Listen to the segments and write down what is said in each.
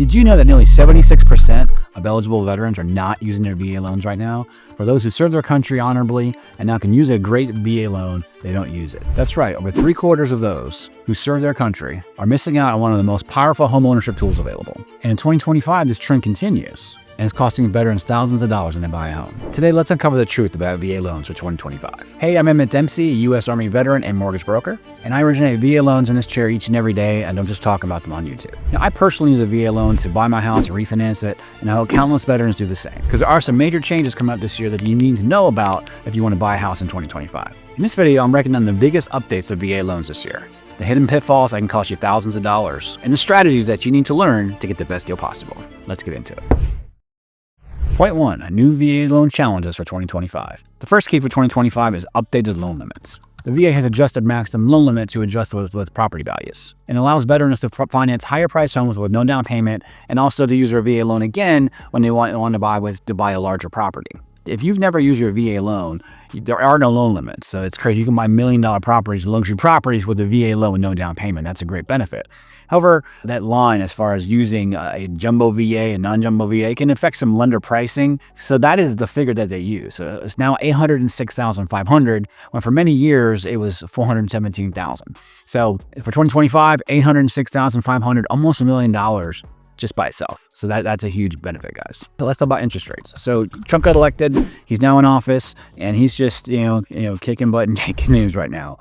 Did you know that nearly 76% of eligible veterans are not using their VA loans right now? For those who served their country honorably and now can use a great VA loan, they don't use it. That's right, over 3/4 of those who serve their country are missing out on one of the most powerful homeownership tools available. And in 2025, this trend continues, and it's costing veterans thousands of dollars when they buy a home. Today, let's uncover the truth about VA loans for 2025. Hey, I'm Emmett Dempsey, a U.S. Army veteran and mortgage broker, and I originate VA loans in this chair each and every day, and don't just talk about them on YouTube. Now, I personally use a VA loan to buy my house and refinance it, and I hope countless veterans do the same, because there are some major changes coming up this year that you need to know about if you want to buy a house in 2025. In this video, I'm breaking down the biggest updates to VA loans this year, the hidden pitfalls that can cost you thousands of dollars, and the strategies that you need to learn to get the best deal possible. Let's get into it. Point 1. New VA loan challenges for 2025. The first key for 2025 is updated loan limits. The VA has adjusted maximum loan limit to adjust with property values, and allows veterans to finance higher priced homes with no down payment, and also to use their VA loan again when they want to buy a larger property. If you've never used your VA loan, there are no loan limits. So it's crazy. You can buy $1 million properties, luxury properties with a VA loan with no down payment. That's a great benefit. However, that line as far as using a jumbo VA and non-jumbo VA can affect some lender pricing. So that is the figure that they use. So it's now $806,500, when for many years it was $417,000. So for 2025, $806,500, almost $1 million just by itself. So that's a huge benefit, guys. So let's talk about interest rates. So Trump got elected, he's now in office, and he's just kicking butt and taking names right now.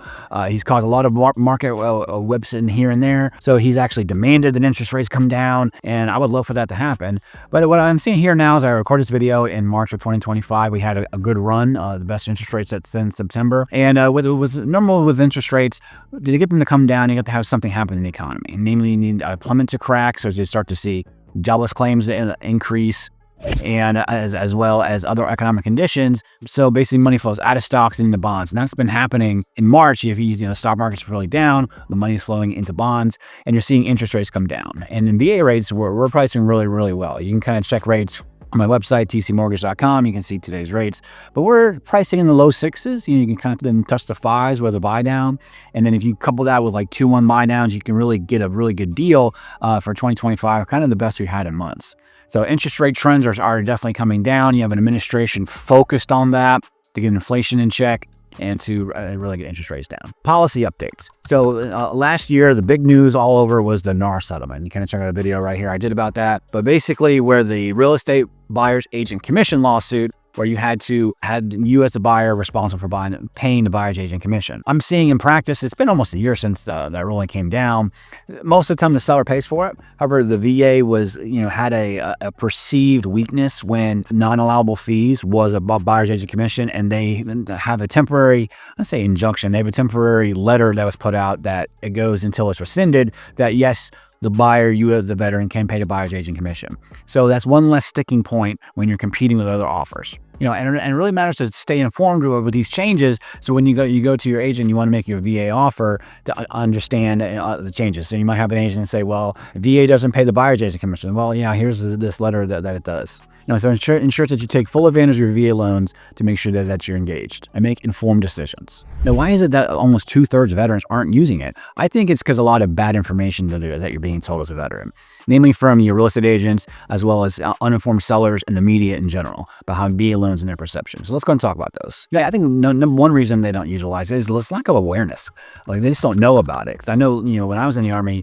He's caused a lot of market whips in here and there. So he's actually demanded that interest rates come down, and I would love for that to happen. But what I'm seeing here now is I recorded this video in March of 2025. We had a good run, the best interest rates since September. And with normal with interest rates, to get them to come down, you have to have something happen in the economy. Namely, you need a plummet to crack, so you start to see jobless claims increase, and as well as other economic conditions. So basically money flows out of stocks and into bonds, and that's been happening in March. If the stock market's really down, the money is flowing into bonds, and you're seeing interest rates come down. And in VA rates, we're pricing really well. You can kind of check rates on my website, tcmortgage.com. You can see today's rates, but we're pricing in the low sixes. You can kind of then touch the fives with a buy down, and then if you couple that with like 2-1 buy downs, you can really get a really good deal for 2025, kind of the best we had in months. So interest rate trends are definitely coming down. You have an administration focused on that to get inflation in check and to really get interest rates down. Policy updates. So last year, the big news all over was the NAR settlement. You kind of check out a video right here I did about that. But basically, where the real estate buyer's agent commission lawsuit, where you had you as the buyer responsible for paying the buyer's agent commission. I'm seeing in practice, it's been almost a year since that ruling came down. Most of the time the seller pays for it. However, the VA had a perceived weakness when non-allowable fees was a buyer's agent commission, and they have a temporary, let's say injunction. They have a temporary letter that was put out that it goes until it's rescinded, that yes, the buyer, you as the veteran, can pay the buyer's agent commission. So that's one less sticking point when you're competing with other offers. And it really matters to stay informed with these changes. So when you go to your agent, you want to make your VA offer to understand the changes. So you might have an agent say, well, VA doesn't pay the buyer's agent commission. Well, yeah, here's this letter that it does. So it ensures that you take full advantage of your VA loans to make sure that you're engaged and make informed decisions. Now, why is it that almost 2/3 of veterans aren't using it? I think it's because a lot of bad information that you're being told as a veteran, namely from your real estate agents, as well as uninformed sellers and the media in general about how VA loans and their perception. So let's go and talk about those. Yeah, I think number one reason they don't utilize it is lack of awareness. Like, they just don't know about it. Because I know, when I was in the Army,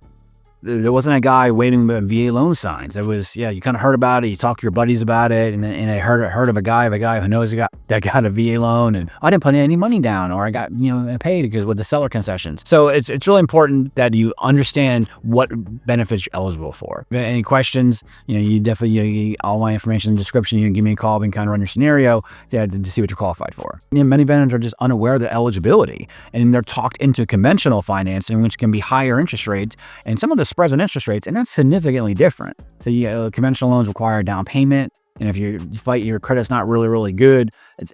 there wasn't a guy waiting with VA loan signs. It was, you kind of heard about it, you talk to your buddies about it, and I heard of a guy who knows that got a VA loan, and I didn't put any money down, or I got paid because with the seller concessions. So it's really important that you understand what benefits you're eligible for. If you have any questions, you definitely all my information in the description. You can give me a call and kind of run your scenario to see what you're qualified for. Many veterans are just unaware of their eligibility, and they're talked into conventional financing, which can be higher interest rates, and some of the spreads on interest rates, and that's significantly different. So conventional loans require a down payment, and if your credit's not really good,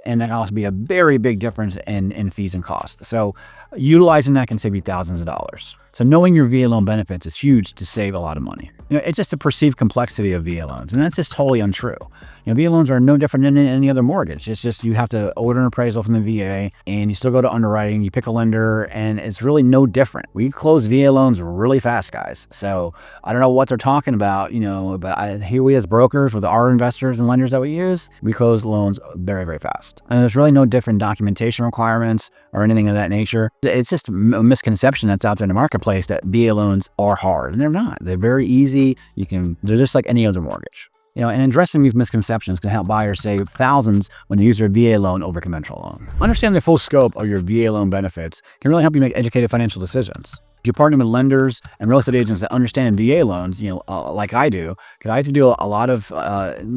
and that can also be a very big difference in fees and costs. So utilizing that can save you thousands of dollars. So knowing your VA loan benefits is huge to save a lot of money. It's just a perceived complexity of VA loans, and that's just totally untrue. VA loans are no different than any other mortgage. It's just you have to order an appraisal from the VA, and you still go to underwriting, you pick a lender, and it's really no different. We close VA loans really fast, guys. So I don't know what they're talking about, but here we as brokers with our investors and lenders that we use, we close loans very, very fast. And there's really no different documentation requirements or anything of that nature. It's just a misconception that's out there in the marketplace that VA loans are hard, and they're not. They're very easy. They're just like any other mortgage. And addressing these misconceptions can help buyers save thousands when they use their VA loan over conventional loan. Understanding the full scope of your VA loan benefits can really help you make educated financial decisions. If you partner with lenders and real estate agents that understand VA loans, like I do, because I have to do a lot of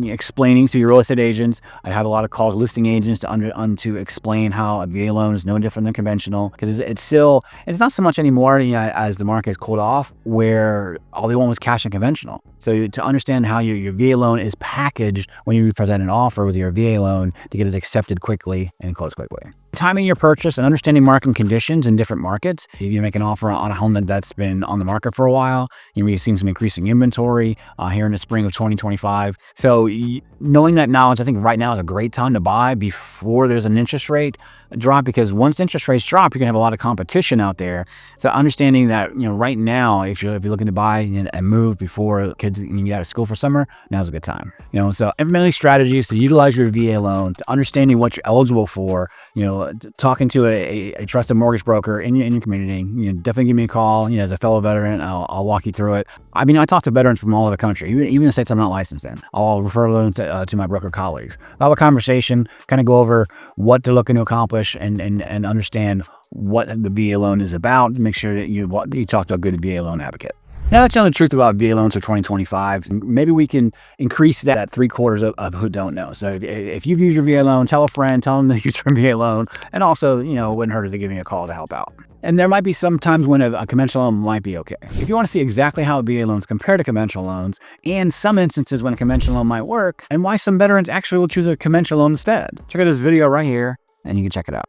explaining to your real estate agents. I have a lot of calls with listing agents to explain how a VA loan is no different than conventional, because it's not so much anymore as the market has cooled off, where all they want was cash and conventional. So to understand how your VA loan is packaged when you present an offer with your VA loan to get it accepted quickly and closed quickly. Timing your purchase and understanding market conditions in different markets. If you make an offer on a home that's been on the market for a while, we've seen some increasing inventory here in the spring of 2025. So knowing that knowledge, I think right now is a great time to buy before there's an interest rate drop, because once interest rates drop, you're gonna have a lot of competition out there. So understanding that, right now, if you're looking to buy and move before kids get out of school for summer, now's a good time. So implementing strategies to utilize your VA loan, to understanding what you're eligible for, talking to a trusted mortgage broker in your community. Definitely give me a call. As a fellow veteran, I'll walk you through it. I talk to veterans from all over the country, even in states I'm not licensed in. I'll refer them to my broker colleagues. I'll have a conversation, kind of go over what they're looking to accomplish and understand what the VA loan is about, to make sure that you talk to a good VA loan advocate. Now that's the truth about VA loans for 2025. Maybe we can increase that 3/4 of who don't know. So if you've used your VA loan, tell a friend, tell them to use your VA loan, and also, it wouldn't hurt to give me a call to help out. And there might be some times when a conventional loan might be okay. If you want to see exactly how VA loans compare to conventional loans, and some instances when a conventional loan might work, and why some veterans actually will choose a conventional loan instead, check out this video right here, and you can check it out.